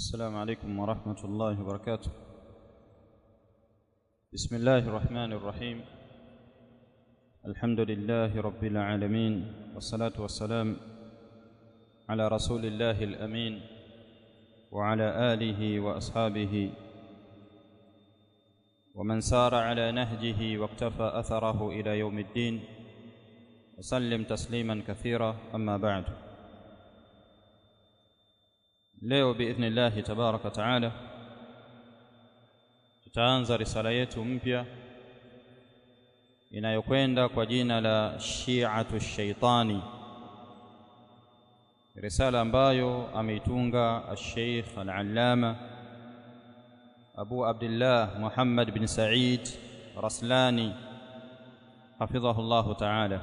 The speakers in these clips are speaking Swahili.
السلام عليكم ورحمة الله وبركاته. بسم الله الرحمن الرحيم. الحمد لله رب العالمين، والصلاة والسلام على رسول الله الأمين وعلى آله وأصحابه ومن سار على نهجه واقتفى أثره إلى يوم الدين، وسلم تسليما كثيرا. أما بعد، leo biidhnillahi tabaraka taala tutaanza risala yetu mpya inayokwenda kwa jina la Shi'atu Shaitani, risala ambayo ameitunga al-Sheikh al-Allama Abu Abdullah Muhammad bin Said Raslani hafidhahu Allahu taala.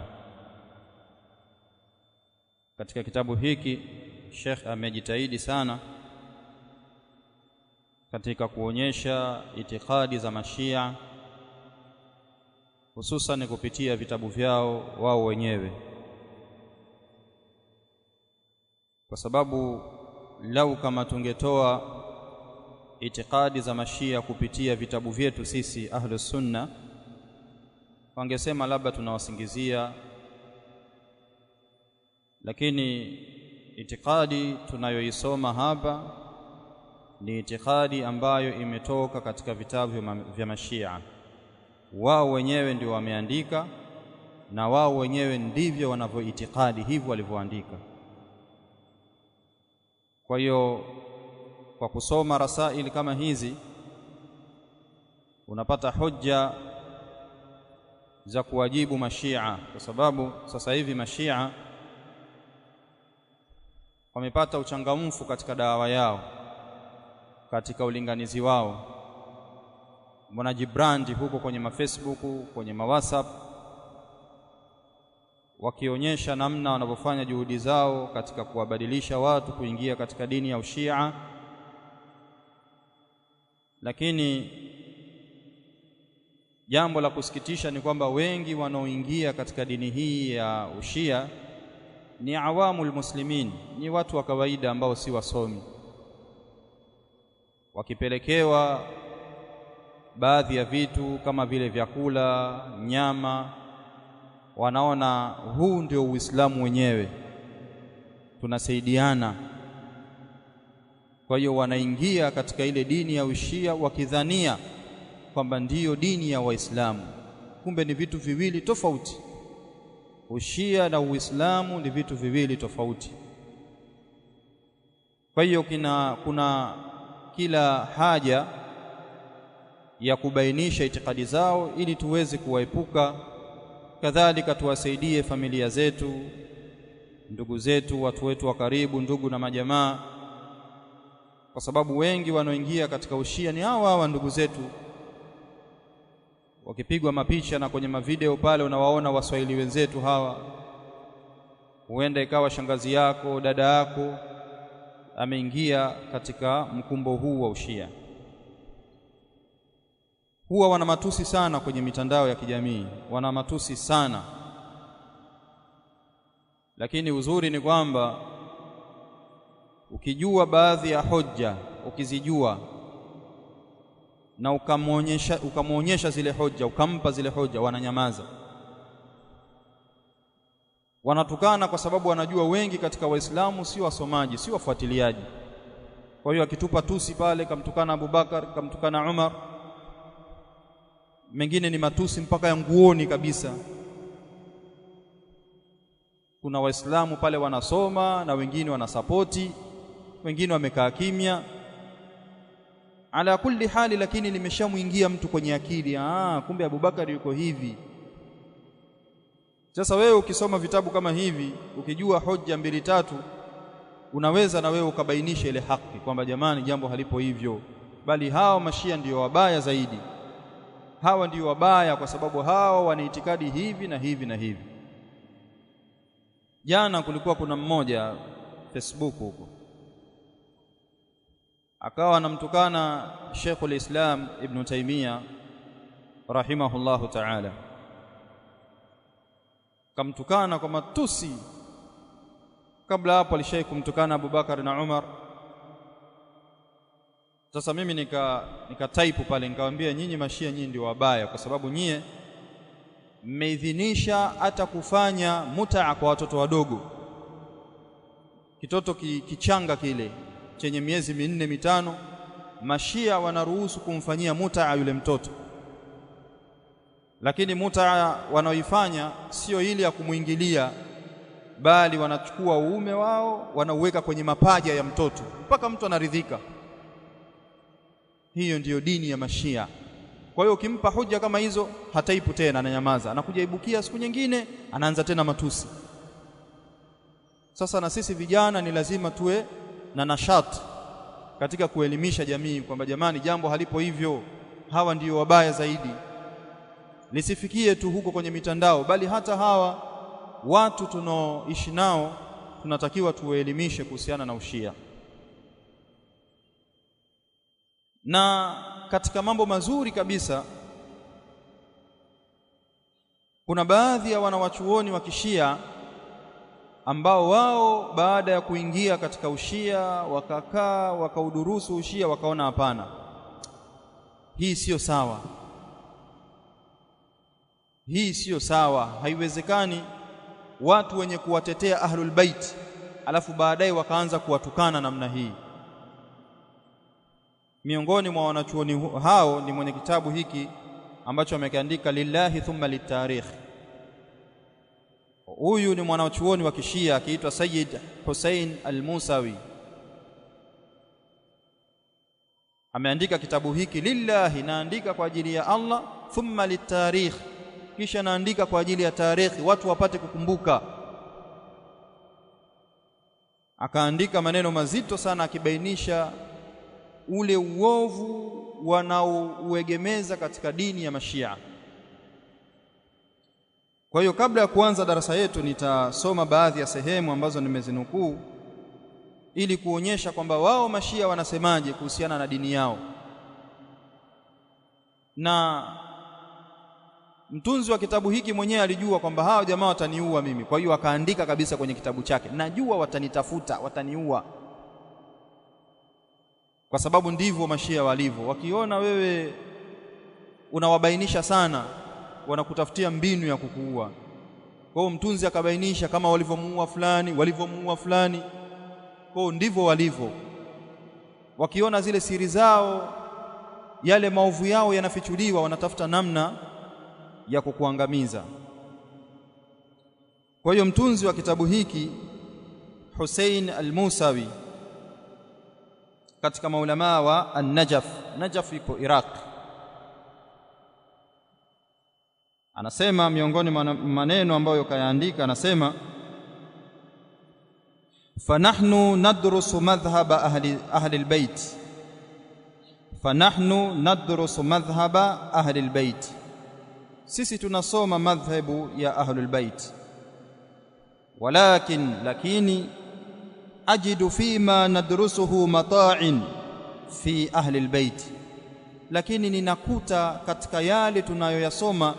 Katika kitabu hiki Sheikh amejitahidi sana katika kuonyesha itikadi za Mashia, hususan kupitia vitabu vyao wao wenyewe, kwa sababu lau kama tungetoa itikadi za Mashia kupitia vitabu vyetu sisi Ahlus Sunna, wangesema labda tunawasingizia, lakini itikadi tunayoisoma hapa ni itikadi ambayo imetoka katika vitabu vya Mashia. Wao wenyewe ndio wameandika na wao wenyewe ndivyo wanavyoitikadi hivyo walivyoandika. Kwa hiyo kwa kusoma rasaili kama hizi unapata hoja za kuwajibu Mashia, kwa sababu sasa hivi Mashia wamepata uchangamfu katika dawa yao, katika ulinganizi wao. Wanajibrandi huko kwenye mafacebook, kwenye mawhatsapp, wakionyesha namna wanavyofanya juhudi zao katika kuwabadilisha watu kuingia katika dini ya Ushia. Lakini jambo la kusikitisha ni kwamba wengi wanaoingia katika dini hii ya Ushia ni awamul muslimin, ni watu wa kawaida ambao si wasomi. Wakipelekewa baadhi ya vitu kama vile vyakula, nyama, wanaona huu ndio Uislamu wenyewe, tunasaidiana. Kwa hiyo wanaingia katika ile dini ya Ushia wakidhania kwamba ndiyo dini ya Waislamu, kumbe ni vitu viwili tofauti. Ushia na Uislamu ni vitu viwili tofauti. Kwa hiyo kuna kila haja ya kubainisha itikadi zao ili tuweze kuwaepuka, kadhalika tuwasaidie familia zetu, ndugu zetu, watu wetu wa karibu, ndugu na majamaa, kwa sababu wengi wanaoingia katika Ushia ni hawa ndugu zetu. Wakipigwa mapicha na kwenye mavideo pale unawaona Waswahili wenzetu hawa, huenda ikawa shangazi yako, dada yako ameingia katika mkumbo huu wa Ushia. Huwa wana matusi sana kwenye mitandao ya kijamii, wana matusi sana. Lakini uzuri ni kwamba ukijua baadhi ya hoja, ukizijua na ukamuonyesha zile hoja, ukampa zile hoja, wananyamaza. Wanatukana kwa sababu wanajua wengi katika Waislamu si wasomaji, si wafuatiliaji. Kwa hiyo akitupa tusi pale, kamtukana Abubakar, kamtukana Umar, mengine ni matusi mpaka ya nguoni kabisa. Kuna Waislamu pale wanasoma na wengine wanasapoti, wengine wamekaa kimya. Ala kulli hali, lakini limeshamuingia mtu kwenye akili, kumbe Abubakar yuko hivi. Sasa wewe ukisoma vitabu kama hivi, ukijua hoja mbili tatu, unaweza na wewe ukabainisha ile haki kwamba jamani, jambo halipo hivyo, bali hao Mashia ndio wabaya zaidi. Hawa ndio wabaya kwa sababu hao wana itikadi hivi na hivi na hivi. Jana kulikuwa kuna mmoja Facebook huko akawa anamtukana Sheikhul Islam Ibn Taymiyyah rahimahullahu ta'ala, kamtukana kwa matusi. Kabla hapo alishaye kumtukana Abubakar na Umar, Sasa mimi nika type pale nikamwambia, nyinyi mashia nyinyi ndio wabaya, kwa sababu nyie mmeidhinisha hata kufanya mutaa kwa watoto wadogo. Kitoto kichanga kile chenye miezi 4-5, mashia wanaruhusu kumfanyia mutaa yule mtoto. Lakini mutaa wanaoifanya sio ile ya kumuingilia, bali wanachukua uume wao wanauweka kwenye mapaja ya mtoto mpaka mtu anaridhika. Hiyo ndiyo dini ya mashia. Kwa hiyo ukimpa hoja kama hizo hataipu tena, ananyamaza, anakuja ibukia siku nyingine anaanza tena matusi. Sasa na sisi vijana ni lazima tuwe na nashati katika kuelimisha jamii kwamba jamani, jambo halipo hivyo, hawa ndio wabaya zaidi. Lisifikie tu huko kwenye mitandao, bali hata hawa watu tunaoishi nao tunatakiwa tuwaelimishe kuhusiana na ushia. Na katika mambo mazuri kabisa, kuna baadhi ya wanawachuoni wa kishia ambao wao baada ya kuingia katika ushia wakakaa wakaudurusu ushia, wakaona hapana, hii sio sawa, hii sio sawa, haiwezekani watu wenye kuwatetea ahlul bait alafu baadaye wakaanza kuwatukana namna hii. Miongoni mwa wanachuoni hao ni mwenye kitabu hiki ambacho amekiandika lillahi thumma litarikh. Huyu ni mwanachuoni wa kishia akiitwa Sayyid Hussein al-Musawi. Ameandika kitabu hiki lillahi, naandika kwa ajili ya Allah, thumma litarikh, kisha naandika kwa ajili ya tarikhi, watu wapate kukumbuka. Akaandika maneno mazito sana akibainisha ule uovu wanaouegemeza katika dini ya mashia. Kwa hiyo kabla ya kuanza darasa yetu nitasoma baadhi ya sehemu ambazo nimezinukuu ili kuonyesha kwamba wao mashia wanasemaje kuhusiana na dini yao. Na mtunzi wa kitabu hiki mwenyewe alijua kwamba hao jamaa wataniua mimi, kwa hiyo akaandika kabisa kwenye kitabu chake, najua watanitafuta, wataniua. Kwa sababu ndivyo mashia walivyo, wakiona wewe unawabainisha sana wanakutafutia mbinu ya kukuua. Kwa hiyo mtunzi akabainisha kama walivyomuua fulani, kwa hiyo ndivyo walivyo. Wakiona zile siri zao, yale maovu yao yanafichuliwa, wanatafuta namna ya kukuangamiza. Kwa hiyo mtunzi wa kitabu hiki Hussein al-Musawi katika maulama wa An-Najaf, Najaf iko Iraq, anasema miongoni mwa maneno ambayo kayaandika, anasema fanahnu nadrusu madhhaba ahli albayt, fanahnu nadrusu madhhaba ahli albayt, sisi tunasoma madhhabu ya ahli albayt, lakini ajidu fima nadrusuhu mata'in fi ahli albayt, lakini ninakuta katika yale tunayoyasoma,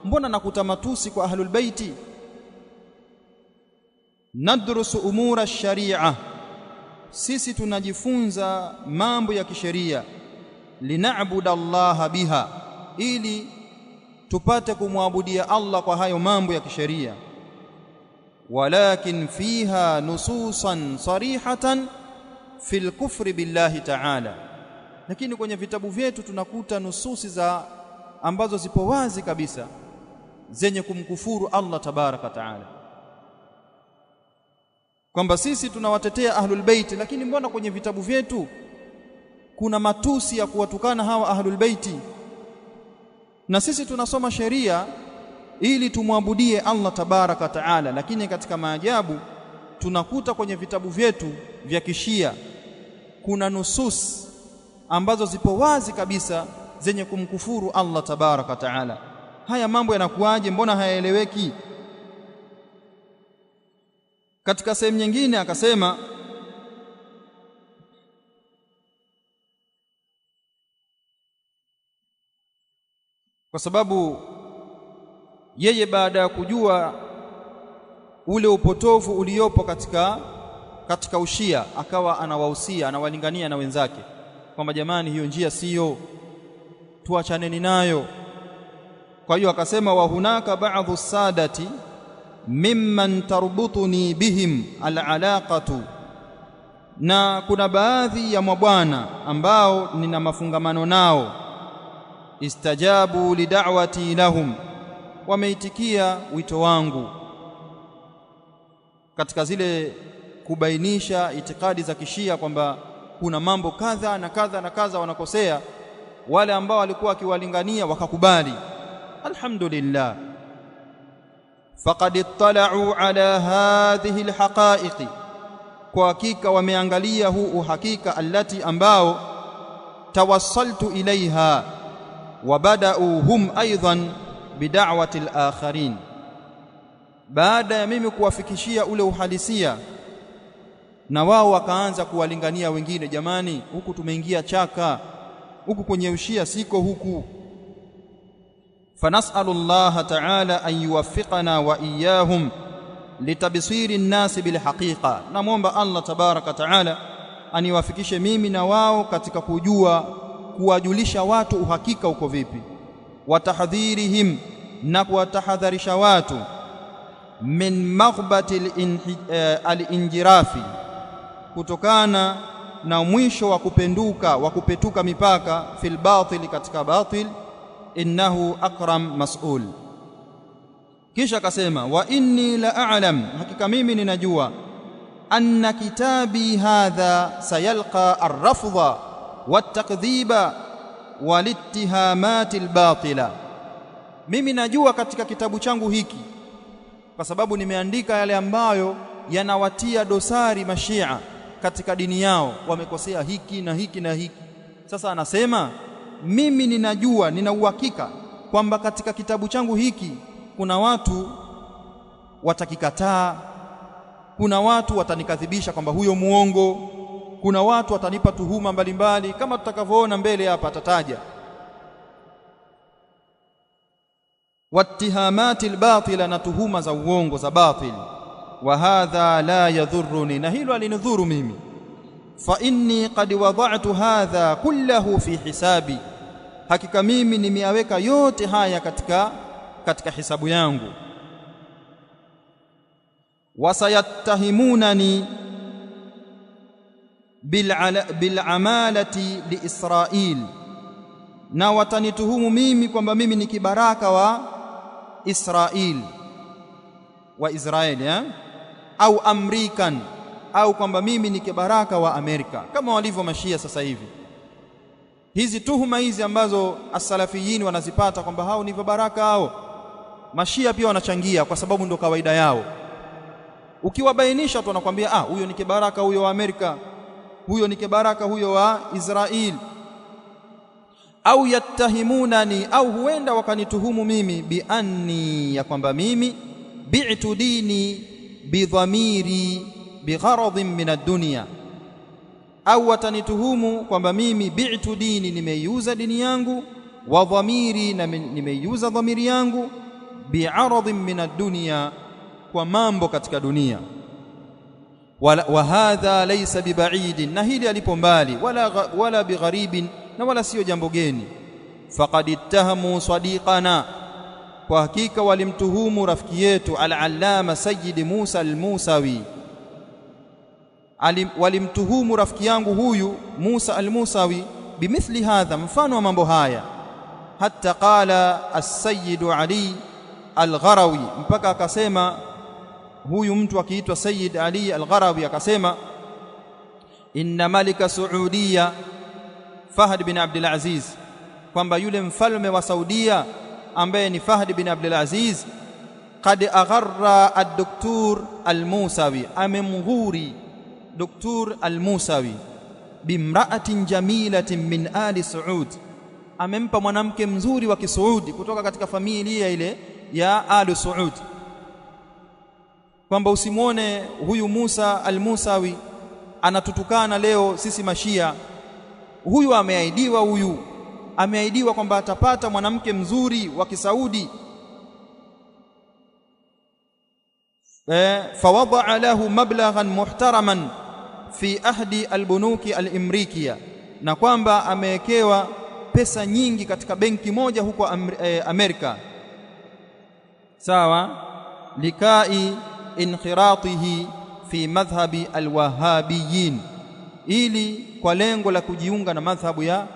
mbona nakuta matusi kwa ahlul baiti. Nadrusu umura sharia, sisi tunajifunza mambo ya kisheria, lina'budu Allah biha, ili tupate kumwabudia Allah kwa hayo mambo ya kisheria. Walakin fiha nususan sarihatan fil kufri billahi ta'ala, lakini kwenye vitabu vyetu tunakuta nususi za ambazo zipo wazi kabisa zenye kumkufuru Allah tabaraka taala, kwamba sisi tunawatetea ahlul bait, lakini mbona kwenye vitabu vyetu kuna matusi ya kuwatukana hawa ahlul baiti, na sisi tunasoma sheria ili tumwabudie Allah tabaraka taala, lakini katika maajabu tunakuta kwenye vitabu vyetu vya kishia kuna nusus ambazo zipo wazi kabisa zenye kumkufuru Allah tabaraka taala. Haya mambo yanakuaje? Mbona hayaeleweki? Katika sehemu nyingine akasema kwa sababu yeye baada ya kujua ule upotovu uliopo katika ushia, akawa anawahusia, anawalingania na wenzake kwamba jamani, hiyo njia sio, tuachaneni nayo. Kwa hiyo akasema, wa hunaka ba'dhu sadati mimman tarbutuni bihim al'alaqatu, na kuna baadhi ya mabwana ambao nina mafungamano nao, istajabu lida'wati lahum, wameitikia wito wangu katika zile kubainisha itikadi za kishia kwamba kuna mambo kadha na kadha na kadha wanakosea. Wale ambao walikuwa wakiwalingania wakakubali, alhamdulillah. Faqad ittala'u ala hadhihi alhaqa'iq, kwa hakika wameangalia huu uhakika, allati ambao tawassaltu ilaiha wa bada'u hum aidan bida'wati al-akharin, baada ya mimi kuwafikishia ule uhalisia, na wao wakaanza kuwalingania wengine, jamani, huku tumeingia chaka, huku kwenye ushia siko huku. Fanas'alu Allah ta'ala an yuwaffiqana wa iyyahum litabsiri an-nas bil haqiqa, namwomba Allah tabaraka ta'ala aniwafikishe mimi na wao katika kujua, kuwajulisha watu uhakika uko vipi, watahdhirihim, na kuwatahadharisha watu, min maghbati al-injirafi, kutokana na mwisho wa kupenduka, wa kupetuka mipaka, fil batil, katika batil, innahu akram mas'ul. Kisha akasema, wa inni la a'lam, hakika mimi ninajua, anna kitabi hadha sayalqa ar-rafdha wat-takdhiba wal-ittihamati al-batila, mimi najua katika kitabu changu hiki, kwa sababu nimeandika yale ambayo yanawatia dosari mashia katika dini yao, wamekosea hiki na hiki na hiki. Sasa anasema mimi ninajua, nina uhakika kwamba katika kitabu changu hiki kuna watu watakikataa, kuna watu watanikadhibisha kwamba huyo muongo, kuna watu watanipa tuhuma mbalimbali, kama tutakavyoona mbele hapa atataja, wattihamati albatila, na tuhuma za uongo za batil. Wa hadha la yadhurruni, na hilo alinidhuru mimi. Fa inni qad wada'tu hadha kullahu fi hisabi, hakika mimi nimeyaweka yote haya katika hisabu yangu. Wasayattahimunani bil'amalati liisrail, na watanituhumu mimi kwamba mimi ni kibaraka wa Israel, wa Israeli, au American, au kwamba mimi ni kibaraka wa Amerika, kama walivyo mashia sasa hivi. Hizi tuhuma hizi ambazo as-salafiyin wanazipata kwamba hao ni vibaraka hao, mashia pia wanachangia, kwa sababu ndo kawaida yao. Ukiwabainisha tu wanakuambia huyo ni kibaraka huyo wa Amerika, huyo ni kibaraka huyo wa Israel. Au yattahimunani, au huenda wakanituhumu mimi, bi anni, ya kwamba mimi bi'tu dini bidhamiri bigharadhin min ad-dunya, au watanituhumu kwamba mimi bi'tu dini, nimeiuza dini yangu, wa dhamiri, na nimeiuza dhamiri yangu, bi'aradhin min ad-dunya, kwa mambo katika dunia. Wa hadha laysa biba'idin, na hili alipo mbali, wala bigharibin, na wala sio jambo geni. Faqad ittahamu sadiqana, kwa hakika walimtuhumu rafiki yetu al-allama Sayyid Musa al-Musawi, walimtuhumu rafiki yangu huyu Musa al-Musawi bimithli hadha, mfano wa mambo haya. Hatta qala as-Sayyid Ali al-Gharawi, mpaka akasema huyu mtu akiitwa Sayyid Ali al-Gharawi akasema, inna malika Saudia Fahd bin Abdul Aziz, kwamba yule mfalme wa Saudia ambaye ni Fahd bin Abdul Aziz, qad agharra ad-Doktor al-Musawi, amemghuri Doktor al-Musawi, bimra'atin jamilatin min ali Saud, amempa mwanamke mzuri wa Kisaudi kutoka katika familia ile ya ali Saud, kwamba usimwone huyu Musa al-Musawi anatutukana leo sisi mashia. Huyu ameahidiwa kwamba atapata mwanamke mzuri wa Kisaudi. Fawada'a lahu mablaghan muhtaraman fi ahdi albunuki alimrikiya, na kwamba amewekewa pesa nyingi katika benki moja huko Amerika, sawa, likai inkhiratihi fi madhhabi alwahabiyin, ili kwa lengo la kujiunga na madhhabu ya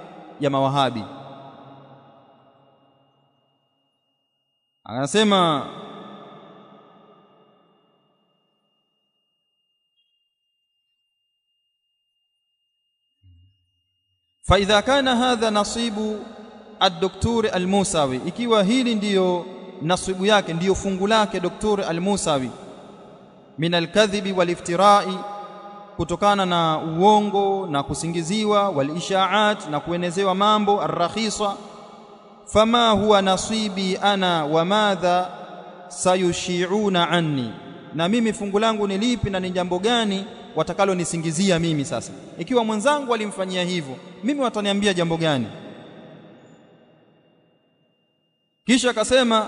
mawahabi. Anasema fa idha kana hadha nasibu ad-Doktor al-Musawi, ikiwa hili ndiyo nasibu yake, ndiyo fungu lake Doktor al-Musawi, min al-kadhibi wal-iftirai, kutokana na uongo na kusingiziwa, wal-ishaat, na kuenezewa mambo, ar-rakhisa, fama huwa nasibi ana wa madha sayushi'una anni, na mimi fungu langu ni lipi na ni jambo gani watakalo nisingizia mimi? Sasa ikiwa mwenzangu alimfanyia hivyo, mimi wataniambia jambo gani? Kisha akasema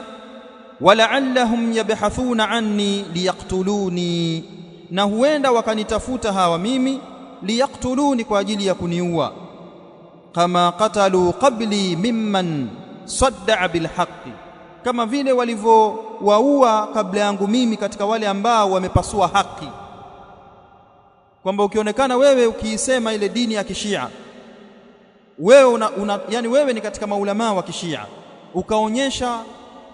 wala'allahum yabhathuna anni liyaktuluni, na huenda wakanitafuta hawa mimi liyaktuluni, kwa ajili ya kuniua, kama qatalu qabli mimman sadda'a bilhaqqi, kama vile walivyowaua kabla yangu mimi katika wale ambao wamepasua haki. Kwamba ukionekana wewe ukiisema ile dini ya Kishia, wewe yani wewe ni katika maulama wa Kishia, ukaonyesha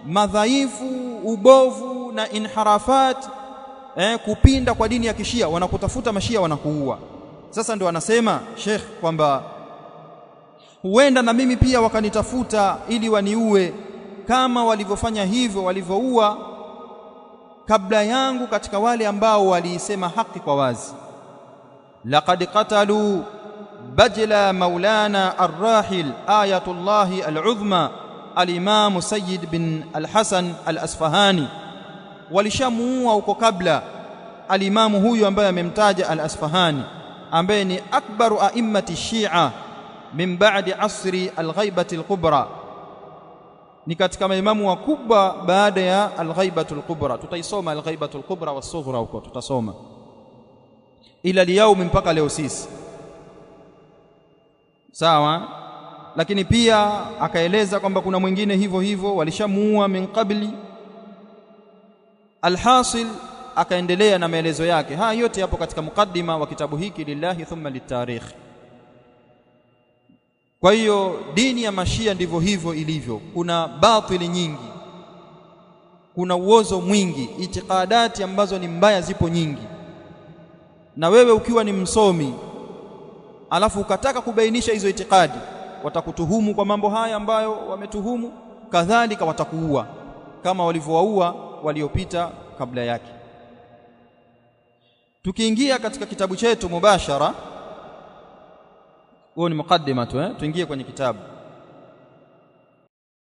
madhaifu, ubovu na inharafat, kupinda kwa dini ya Kishia, wanakutafuta mashia, wanakuua. Sasa ndio anasema Sheikh kwamba huenda na mimi pia wakanitafuta ili waniue, kama walivyofanya hivyo, walivyoua kabla yangu katika wale ambao waliisema haki kwa wazi. laqad qatalu bajla maulana arrahil ayatullahi al-udhma al-imam Sayyid bin al-Hasan al-Asfahani, walishamuua huko kabla alimamu huyu ambaye amemtaja al-Asfahani, ambaye ni akbaru a'immati Shia min ba'di asri al-ghaibati al-kubra, ni katika maimamu wakubwa baada ya al-ghaibatu al-kubra. Tutaisoma al-ghaibatu al-kubra was-sughra huko, tutasoma ila leo mpaka leo sisi, sawa. Lakini pia akaeleza kwamba kuna mwingine hivyo hivyo walishamuua min qabli. Alhasil, akaendelea na maelezo yake. Haya yote yapo katika mukaddima wa kitabu hiki Lillahi thumma litarikh. Kwa hiyo dini ya mashia ndivyo hivyo ilivyo, kuna batili nyingi, kuna uozo mwingi, itikadati ambazo ni mbaya zipo nyingi. Na wewe ukiwa ni msomi alafu ukataka kubainisha hizo itikadi, watakutuhumu kwa mambo haya ambayo wametuhumu, kadhalika watakuua kama walivyowaua waliopita kabla yake. Tukiingia katika kitabu chetu mubashara, huo ni mukaddima tu, tuingie kwenye kitabu.